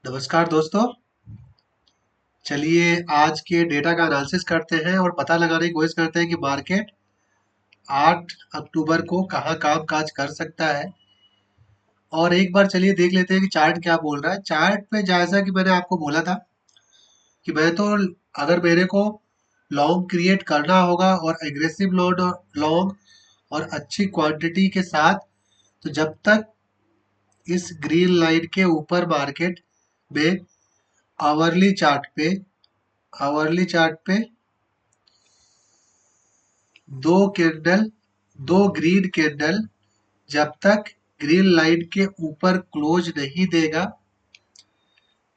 नमस्कार दोस्तों। चलिए आज के डेटा का एनालिसिस करते हैं और पता लगाने की कोशिश करते हैं कि मार्केट 8 अक्टूबर को कहाँ काम काज कर सकता है। और एक बार चलिए देख लेते हैं कि चार्ट क्या बोल रहा है। चार्ट पे जैसा कि मैंने आपको बोला था कि मैं तो अगर मेरे को लॉन्ग क्रिएट करना होगा और एग्रेसिव लॉन्ग और अच्छी क्वांटिटी के साथ, तो जब तक इस ग्रीन लाइन के ऊपर मार्केट में आवरली चार्ट पे आवरली चार्ट पे दो कैंडल दो ग्रीन कैंडल जब तक ग्रीन लाइन के ऊपर क्लोज नहीं देगा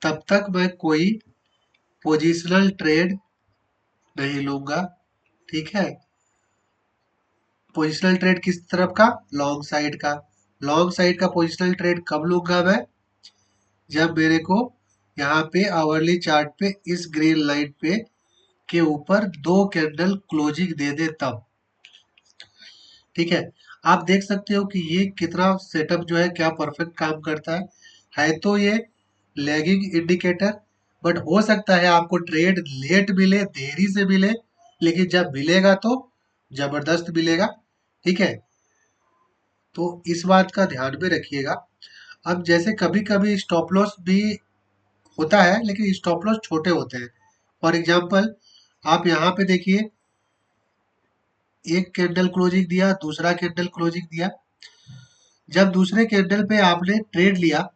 तब तक मैं कोई पोजिशनल ट्रेड नहीं लूंगा। ठीक है। पोजिशनल ट्रेड किस तरफ का? लॉन्ग साइड का। लॉन्ग साइड का पोजिशनल ट्रेड कब लूंगा मैं? जब मेरे को यहाँ पे आवरली चार्ट पे इस ग्रीन लाइन पे के ऊपर दो कैंडल क्लोजिंग दे दे तब। ठीक है। आप देख सकते हो कि ये कितना सेटअप जो है क्या परफेक्ट काम करता है तो ये लैगिंग इंडिकेटर, बट हो सकता है आपको ट्रेड लेट मिले, देरी से मिले, लेकिन जब मिलेगा तो जबरदस्त मिलेगा। ठीक है। तो इस बात का ध्यान में रखिएगा। अब जैसे कभी कभी स्टॉप लॉस भी होता है, लेकिन स्टॉप लॉस छोटे होते हैं। फॉर एग्जाम्पल आप यहाँ पे देखिए, एक कैंडल क्लोजिंग दिया, दूसरा कैंडल क्लोजिंग दिया। जब दूसरे कैंडल पे आपने ट्रेड लिया,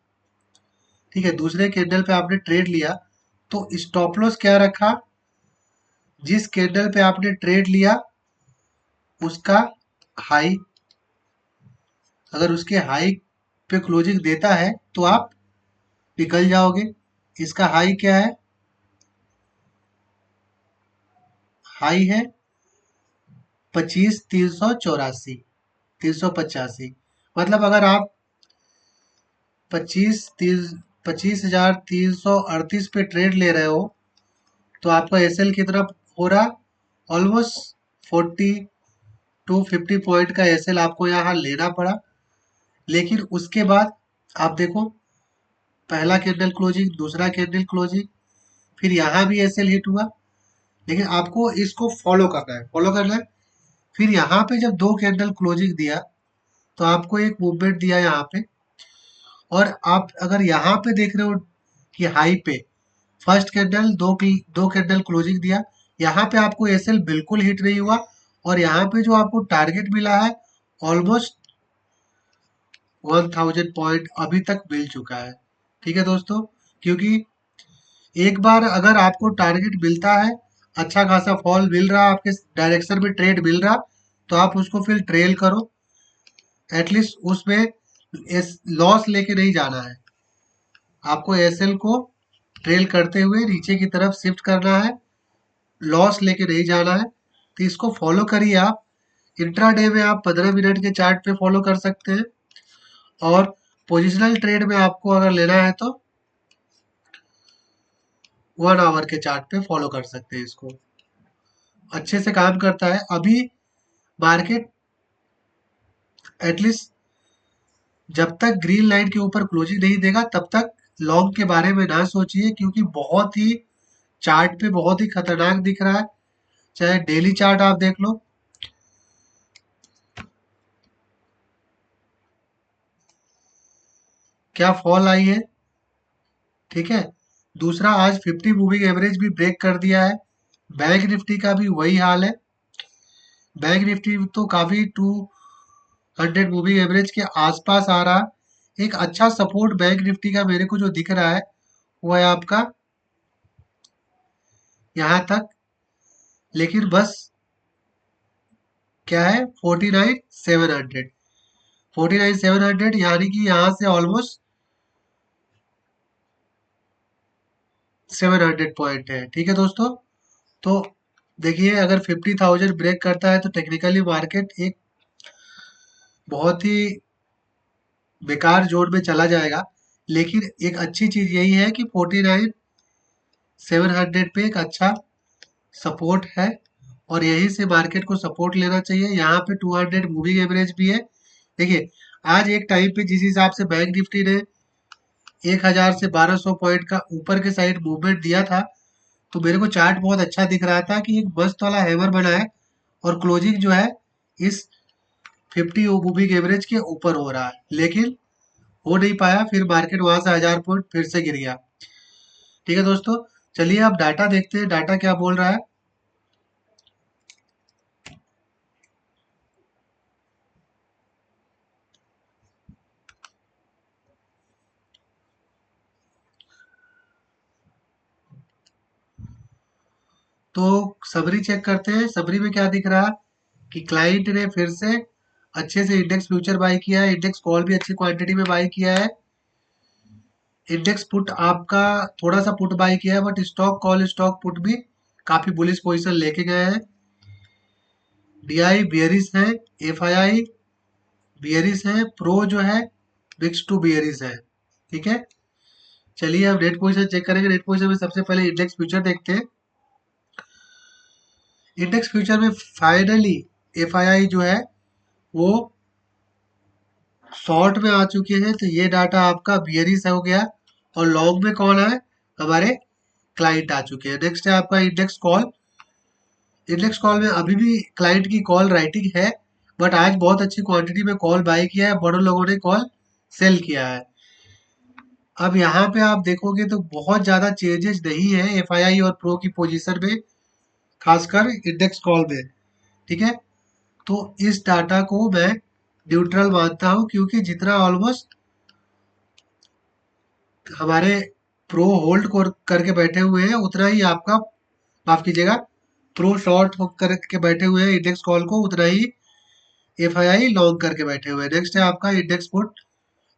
ठीक है, दूसरे कैंडल पे आपने ट्रेड लिया, तो स्टॉप लॉस क्या रखा? जिस कैंडल पे आपने ट्रेड लिया उसका हाई, अगर उसके हाई पे क्लोजिंग देता है तो आप निकल जाओगे। इसका हाई क्या है? हाई है 25,384, 385। मतलब अगर आप 25,338 पे ट्रेड ले रहे हो तो आपका एसएल कितना हो रहा? ऑलमोस्ट 40 to 50 पॉइंट का एसएल आपको यहाँ लेना पड़ा। लेकिन उसके बाद आप देखो, पहला कैंडल क्लोजिंग, दूसरा कैंडल क्लोजिंग, फिर यहाँ भी एसएल हिट हुआ। लेकिन आपको इसको फॉलो करना है। फिर यहाँ पे जब दो कैंडल क्लोजिंग दिया तो आपको एक मूवमेंट दिया यहाँ पे। और आप अगर यहाँ पे देख रहे हो कि हाई पे फर्स्ट कैंडल दो कैंडल क्लोजिंग दिया, यहाँ पे आपको एसएल बिल्कुल हिट नहीं हुआ। और यहाँ पे जो आपको टारगेट मिला है ऑलमोस्ट 1000 पॉइंट अभी तक मिल चुका है। ठीक है दोस्तों। क्योंकि एक बार अगर आपको टारगेट मिलता है, अच्छा खासा फॉल मिल रहा, आपके डायरेक्शन में ट्रेड मिल रहा, तो आप उसको फिर ट्रेल करो। एटलीस्ट उसमें लॉस लेके नहीं जाना है। आपको एसएल को ट्रेल करते हुए नीचे की तरफ शिफ्ट करना है, लॉस लेके नहीं जाना है। तो इसको फॉलो करिए आप। इंट्राडे में आप 15 मिनट के चार्ट पे फॉलो कर सकते हैं, और पोजिशनल ट्रेड में आपको अगर लेना है तो 1 आवर के चार्ट पे फॉलो कर सकते हैं। इसको अच्छे से काम करता है। अभी मार्केट एटलीस्ट जब तक ग्रीन लाइन के ऊपर क्लोजिंग नहीं देगा तब तक लॉन्ग के बारे में ना सोचिए, क्योंकि बहुत ही चार्ट पे बहुत ही खतरनाक दिख रहा है। चाहे डेली चार्ट आप देख लो, क्या फॉल आई है। ठीक है। दूसरा, आज 50 मूविंग एवरेज भी ब्रेक कर दिया है। बैंक निफ्टी का भी वही हाल है। बैंक निफ्टी तो काफी 200 मूविंग एवरेज के आसपास आ रहा। एक अच्छा सपोर्ट बैंक निफ्टी का मेरे को जो दिख रहा है वो है आपका यहाँ तक। लेकिन बस क्या है, 49,700, 49,700, यानी कि यहाँ से ऑलमोस्ट 700 पॉइंट है। ठीक है दोस्तों। तो देखिए, अगर 50,000 ब्रेक करता है तो टेक्निकली मार्केट एक बहुत ही बेकार जोन में चला जाएगा। लेकिन एक अच्छी चीज यही है कि 49,700 पे एक अच्छा सपोर्ट है, और यहीं से मार्केट को सपोर्ट लेना चाहिए। यहाँ पे 200 मूविंग एवरेज भी है। देखिए, आज एक टाइम पे जिस हिसाब से बैंक निफ्टी ने 1000 से 1200 पॉइंट का ऊपर के साइड मूवमेंट दिया था, तो मेरे को चार्ट बहुत अच्छा दिख रहा था कि एक मस्त वाला हैमर बना है और क्लोजिंग जो है इस 50 मूविंग एवरेज के ऊपर हो रहा है, लेकिन हो नहीं पाया। फिर मार्केट वहां से 1000 पॉइंट फिर से गिर गया। ठीक है दोस्तों, चलिए अब डाटा देखते हैं, डाटा क्या बोल रहा है। तो समरी चेक करते हैं, समरी में क्या दिख रहा कि क्लाइंट ने फिर से अच्छे से इंडेक्स फ्यूचर बाय किया है, इंडेक्स कॉल भी अच्छी क्वांटिटी में बाय किया है। इंडेक्स पुट आपका थोड़ा सा पुट बाय किया है, but stock call stock put भी काफी बुलिश पोजीशन लेके गए हैं। डीआई बियरिश है, एफआईआई बियरिश है, प्रो जो है बिक्स टू बियरिश है। ठीक है, चलिए अब नेट पोजीशन चेक करेंगे। नेट पोजीशन में सबसे पहले इंडेक्स फ्यूचर देखते हैं। इंडेक्स फ्यूचर में फाइनली एफआईआई जो है वो शॉर्ट में आ चुके हैं, तो ये डाटा आपका बियरिश हो गया। और लॉन्ग में कौन है, हमारे क्लाइंट आ चुके हैं। नेक्स्ट है आपका इंडेक्स कॉल। इंडेक्स कॉल में अभी भी क्लाइंट की कॉल राइटिंग है, बट आज बहुत अच्छी क्वांटिटी में कॉल बाय किया है, बड़े लोगों ने कॉल सेल किया है। अब यहाँ पे आप देखोगे तो बहुत ज्यादा चेंजेस नहीं है एफआईआई और प्रो की पोजीशन में, खासकर इंडेक्स कॉल में। ठीक है, तो इस डाटा को मैं न्यूट्रल मानता हूं, क्योंकि जितना ऑलमोस्ट हमारे प्रो होल्ड करके बैठे हुए हैं, उतना ही आपका, माफ कीजिएगा, प्रो शॉर्ट करके बैठे हुए हैं इंडेक्स कॉल को, उतना ही एफआईआई लॉन्ग करके बैठे हुए हैं। नेक्स्ट है आपका इंडेक्स पुट।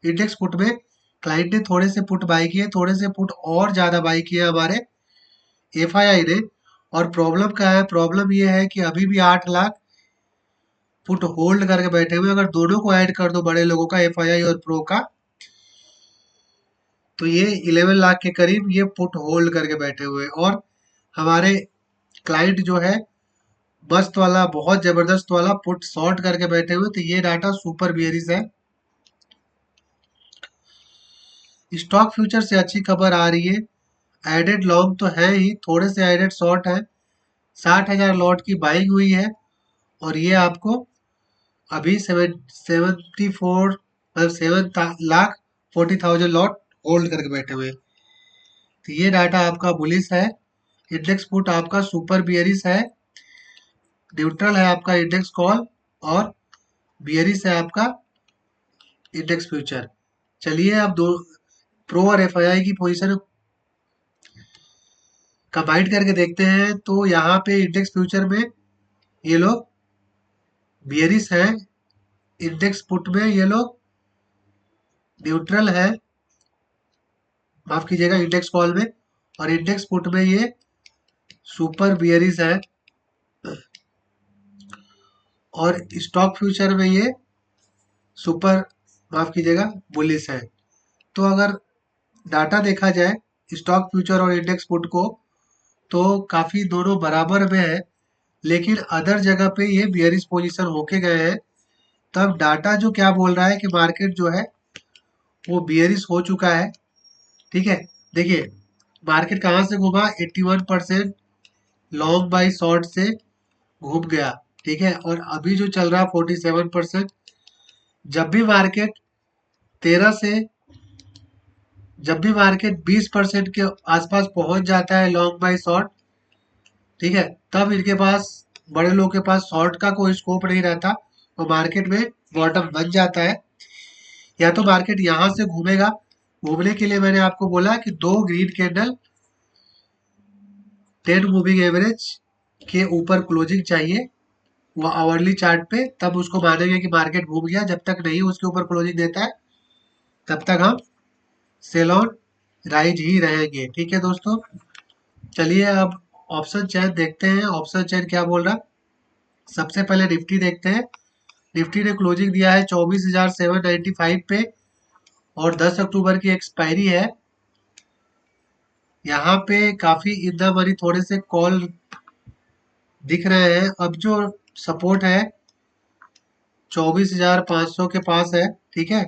इंडेक्स पुट में क्लाइंट ने थोड़े से पुट बाय किए, थोड़े से पुट और ज्यादा बाय किए हमारे एफआईआई ने। और प्रॉब्लम क्या है, प्रॉब्लम ये है कि अभी भी 8 लाख पुट होल्ड करके बैठे हुए हैं। अगर दोनों को ऐड कर दो, बड़े लोगों का, एफआईआई और प्रो का, तो ये 11 लाख के करीब ये पुट होल्ड करके बैठे हुए हैं। और हमारे क्लाइंट जो है मस्त वाला, बहुत जबरदस्त वाला पुट शॉर्ट करके बैठे हुए, तो ये डाटा सुपर बियरिश है। स्टॉक फ्यूचर से अच्छी खबर आ रही है। एडेड लॉन्ग तो है ही, थोड़े से एडेड शॉर्ट है। 60,000 लॉट की बाइंग हुई है, और ये आपको अभी 74 मतलब 7,40,000 लॉट होल्ड करके बैठे हुए हैं। तो ये डाटा आपका बुलिश है। इंडेक्स पुट आपका सुपर बियरिश है। न्यूट्रल है आपका इंडेक्स कॉल, और बियरिश है आपका इंडेक्स फ्यूचर। चलिए अब दो प्रो और एफआईआई की पोजीशन कंबाइंड करके देखते हैं। तो यहाँ पे इंडेक्स फ्यूचर में ये लोग बियरिश है, इंडेक्स पुट में ये लोग न्यूट्रल है, माफ कीजिएगा, इंडेक्स कॉल में। और इंडेक्स पुट में ये सुपर बियरिश है, और स्टॉक फ्यूचर में ये सुपर, माफ कीजिएगा, बुलिश है। तो अगर डाटा देखा जाए स्टॉक फ्यूचर और इंडेक्स पुट को, तो काफी दोनों बराबर में है, लेकिन अदर जगह पे ये बियरिश पोजीशन होके गए हैं। तब डाटा जो क्या बोल रहा है कि मार्केट जो है वो बियरिश हो चुका है। ठीक है, देखिए मार्केट कहाँ से घूमा, 81% लॉन्ग बाई शॉर्ट से घूम गया। ठीक है, और अभी जो चल रहा है 47%। जब भी मार्केट 13 से, जब भी मार्केट 20% के आसपास पहुंच जाता है लॉन्ग बाई शॉर्ट, ठीक है, तब इनके पास, बड़े लोग के पास शॉर्ट का कोई स्कोप नहीं रहता, तो मार्केट में बॉटम बन जाता है। या तो मार्केट यहां से घूमेगा, घूमने के लिए मैंने आपको बोला कि दो ग्रीन कैंडल 10 मूविंग एवरेज के ऊपर क्लोजिंग चाहिए, वो आवरली चार्ट पे, तब उसको मानेंगे कि मार्केट घूम गया। जब तक नहीं उसके ऊपर क्लोजिंग देता है, तब तक हम सेल ऑन राइज ही रहेंगे। ठीक है दोस्तों, चलिए अब ऑप्शन चेन देखते हैं। ऑप्शन चेन क्या बोल रहा, सबसे पहले निफ्टी देखते हैं। निफ्टी ने क्लोजिंग दिया है 24,795 पे, और 10 अक्टूबर की एक्सपायरी है। यहाँ पे काफी इन द मनी थोड़े से कॉल दिख रहे हैं। अब जो सपोर्ट है 24,500 के पास है। ठीक है,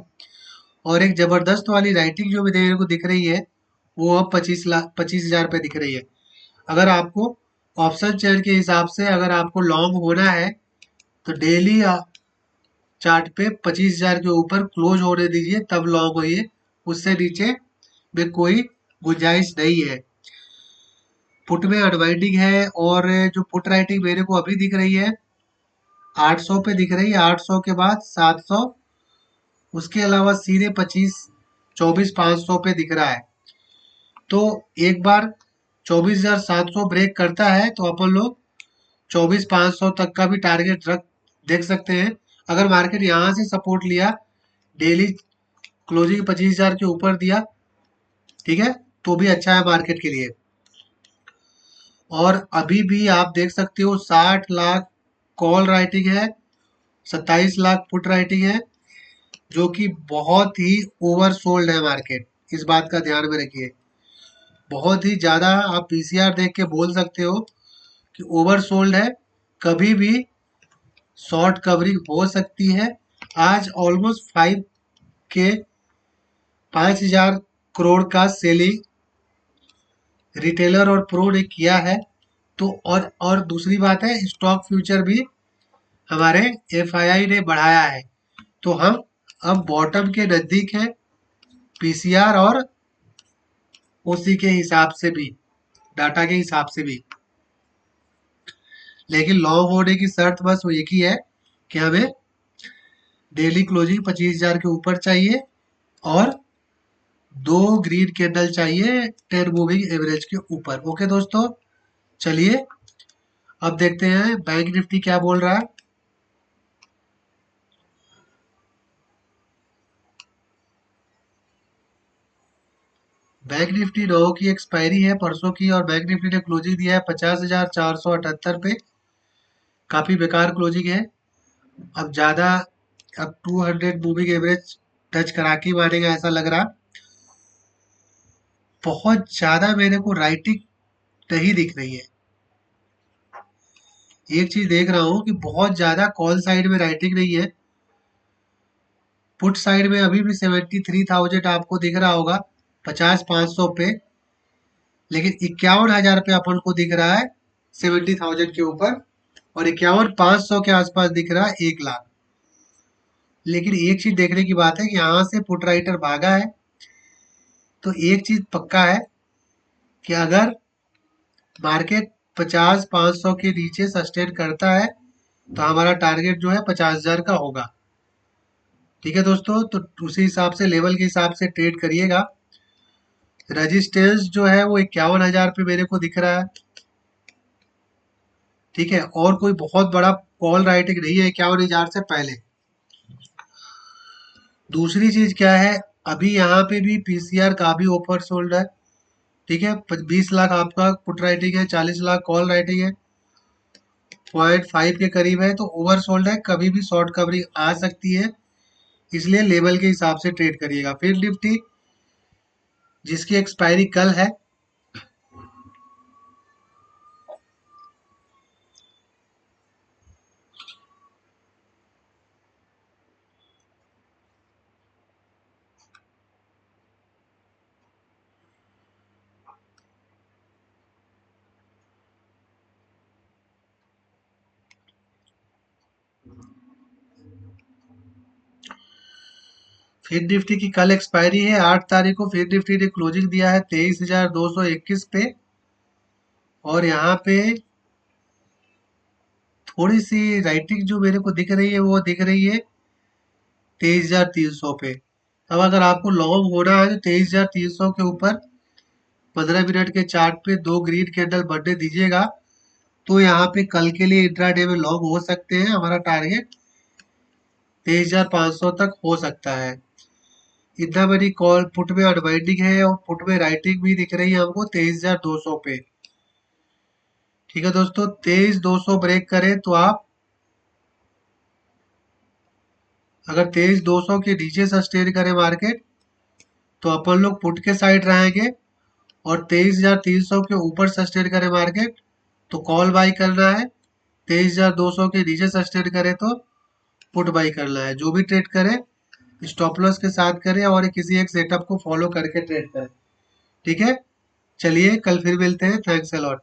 और एक जबरदस्त वाली राइटिंग जो मेरे को दिख रही है वो अब 25,000 पे दिख रही है। अगर आपको ऑप्शन चेन के हिसाब से अगर आपको लॉन्ग होना है तो डेली चार्ट पे 25,000 के ऊपर क्लोज होने दीजिए, तब लॉन्ग होइए। उससे नीचे में कोई गुंजाइश नहीं है। पुट में अनवाइंडिंग है, और जो पुट राइटिंग मेरे को अभी दिख रही है 800 पे दिख रही है, 800 के बाद 700, उसके अलावा सीधे 24,500 पे दिख रहा है। तो एक बार 24,700 ब्रेक करता है तो अपन लोग 24,500 तक का भी टारगेट रख देख सकते हैं। अगर मार्केट यहाँ से सपोर्ट लिया, डेली क्लोजिंग 25,000 के ऊपर दिया, ठीक है, तो भी अच्छा है मार्केट के लिए। और अभी भी आप देख सकते हो 60 लाख कॉल राइटिंग है, 27 लाख पुट राइटिंग है, जो कि बहुत ही ओवर सोल्ड है मार्केट। इस बात का ध्यान में रखिए। बहुत ही ज़्यादा आप पीसीआर देख के बोल सकते हो कि ओवर सोल्ड है। कभी भी शॉर्ट कवरिंग हो सकती है। आज ऑलमोस्ट 5,000 करोड़ का सेलिंग रिटेलर और प्रो ने किया है। तो और दूसरी बात है, स्टॉक फ्यूचर भी हमारे एफआईआई ने बढ़ाया है। तो हम अब बॉटम के नजदीक है पीसीआर और ओसी के हिसाब से भी, डाटा के हिसाब से भी। लेकिन लॉन्ग होने की शर्त बस वो एक ही है कि हमें डेली क्लोजिंग 25,000 के ऊपर चाहिए और 2 ग्रीन कैंडल चाहिए 10 मूविंग एवरेज के ऊपर। ओके दोस्तों, चलिए अब देखते हैं बैंक निफ्टी क्या बोल रहा है। बैंक निफ्टी 9 की एक्सपायरी है परसों की, और बैंक निफ्टी ने क्लोजिंग दिया है 50,478 पे। काफी बेकार क्लोजिंग है। अब ज्यादा, अब 200 मूविंग एवरेज टच करा के मारेगा ऐसा लग रहा। बहुत ज्यादा मेरे को राइटिंग नहीं दिख रही है। एक चीज देख रहा हूँ कि बहुत ज्यादा कॉल साइड में राइटिंग नहीं है। पुट साइड में अभी भी 73,000 आपको दिख रहा होगा 50,500 पे, लेकिन 51,000 पे अपन को दिख रहा है 70,000 के ऊपर, और 51,500 के आसपास दिख रहा है 1 लाख। लेकिन एक चीज देखने की बात है कि यहाँ से पुट राइटर भागा है, तो एक चीज पक्का है कि अगर मार्केट 50,500 के नीचे सस्टेन करता है तो हमारा टारगेट जो है 50,000 का होगा। ठीक है दोस्तों, तो उसी हिसाब से लेवल के हिसाब से ट्रेड करिएगा। रेजिस्टेंस जो है वो 51,000 पे मेरे को दिख रहा है। ठीक है, और कोई बहुत बड़ा कॉल राइटिंग नहीं है 51,000 से पहले। दूसरी चीज क्या है, अभी यहाँ पे भी पीसीआर काफी ओवर सोल्ड है। ठीक है, 20 लाख आपका पुट राइटिंग है, 40 लाख कॉल राइटिंग है, 0.5 के करीब है, तो ओवर सोल्ड है। कभी भी शॉर्ट कवरिंग आ सकती है, इसलिए लेवल के हिसाब से ट्रेड करिएगा। फिर निफ्टी जिसकी एक्सपायरी कल है, फिर निफ्टी की कल एक्सपायरी है 8 तारीख को। फिर निफ्टी ने क्लोजिंग दिया है 23,221 पे, और यहाँ पे थोड़ी सी राइटिंग जो मेरे को दिख रही है वो दिख रही है 23,300 पे। अब अगर आपको लॉन्ग होना है तो 23,300 के ऊपर 15 मिनट के चार्ट पे 2 ग्रीन कैंडल बनने दीजिएगा, तो यहाँ पे कल के लिए इंट्राडे में लॉन्ग हो सकते हैं। हमारा टारगेट 23,500 तक हो सकता है। इतना बड़ी कॉल पुट में अनवाइंडिंग है, और पुट में राइटिंग भी दिख रही है हमको 23,200 पे। ठीक है दोस्तों, 23,200 ब्रेक करे तो आप, अगर 23,200 के नीचे सस्टेन करे मार्केट तो अपन लोग पुट के साइड रहेंगे, और 23,300 के ऊपर सस्टेन करे मार्केट तो कॉल बाई करना है। 23,200 के नीचे सस्टेन करे तो पुट बाई करना है। जो भी ट्रेड करे स्टॉप लॉस के साथ करें और किसी एक सेटअप को फॉलो करके ट्रेड करें। ठीक है, चलिए कल फिर मिलते हैं। Thanks a lot.